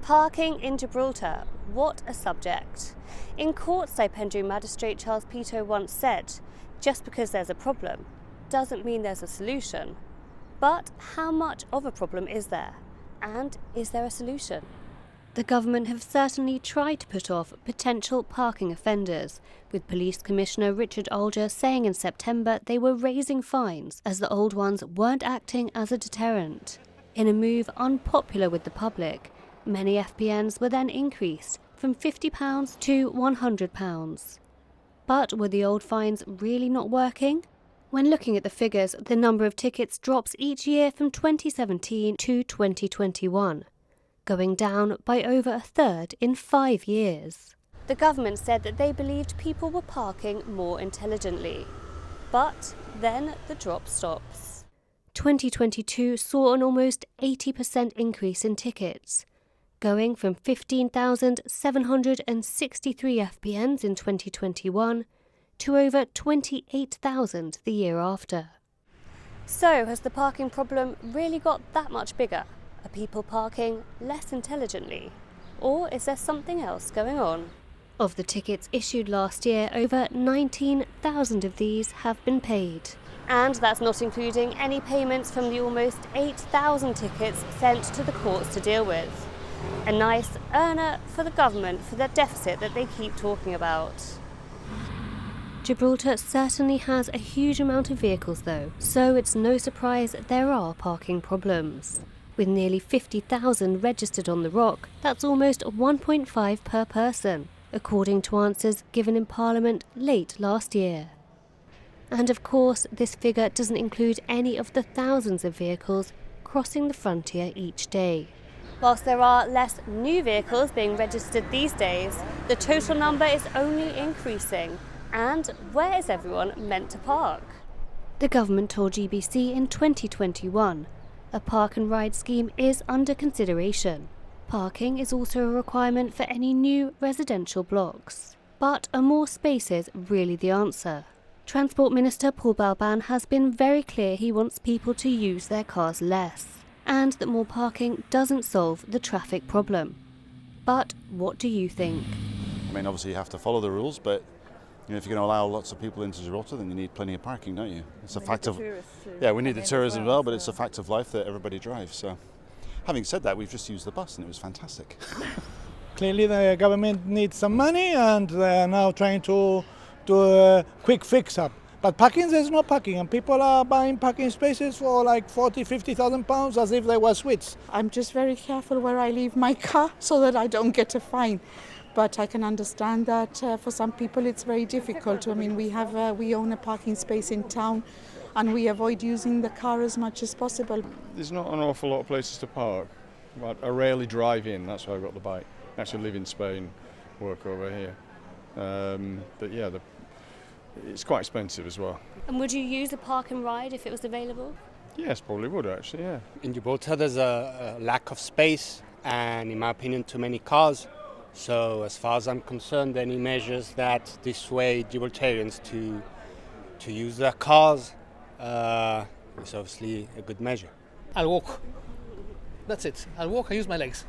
Parking in Gibraltar, what a subject. In court, stipendiary magistrate Charles Pito once said, just because there's a problem doesn't mean there's a solution. But how much of a problem is there? And is there a solution? The government have certainly tried to put off potential parking offenders, with Police Commissioner Richard Alger saying in September they were raising fines as the old ones weren't acting as a deterrent. In a move unpopular with the public, many FPNs were then increased from £50 to £100. But were the old fines really not working? When looking at the figures, the number of tickets drops each year from 2017 to 2021, going down by over a third in 5 years. The government said that they believed people were parking more intelligently. But then the drop stops. 2022 saw an almost 80% increase in tickets, going from 15,763 FPNs in 2021 to over 28,000 the year after. So has the parking problem really got that much bigger? Are people parking less intelligently? Or is there something else going on? Of the tickets issued last year, over 19,000 of these have been paid. And that's not including any payments from the almost 8,000 tickets sent to the courts to deal with. A nice earner for the government for the deficit that they keep talking about. Gibraltar certainly has a huge amount of vehicles though, so it's no surprise there are parking problems. With nearly 50,000 registered on the Rock, that's almost 1.5 per person, according to answers given in Parliament late last year. And of course, this figure doesn't include any of the thousands of vehicles crossing the frontier each day. Whilst there are less new vehicles being registered these days, the total number is only increasing. And where is everyone meant to park? The government told GBC in 2021 a park and ride scheme is under consideration. Parking is also a requirement for any new residential blocks. But are more spaces really the answer? Transport Minister Paul Balban has been very clear he wants people to use their cars less, and that more parking doesn't solve the traffic problem. But what do you think? I mean, obviously you have to follow the rules, but if you're going to allow lots of people into Gibraltar, then you need plenty of parking, don't you? It's a fact of... Yeah, we need the tourism as well, but it's a fact of life that everybody drives. So, having said that, we've just used the bus and it was fantastic. Clearly the government needs some money and they are now trying to do a quick fix up. But parking, there's no parking, and people are buying parking spaces for like 40,000-50,000 pounds as if they were sweets. I'm just very careful where I leave my car so that I don't get a fine. But I can understand that for some people it's very difficult. I mean, we own a parking space in town and we avoid using the car as much as possible. There's not an awful lot of places to park. I rarely drive in, that's why I've got the bike. I actually live in Spain, work over here. But yeah, it's quite expensive as well. And would you use a park and ride if it was available? Yes, probably would actually, yeah. In Gibraltar there's a lack of space and, in my opinion, too many cars. So as far as I'm concerned, any measures that dissuade Gibraltarians to use their cars is obviously a good measure. I'll walk. That's it. I'll walk, I use my legs.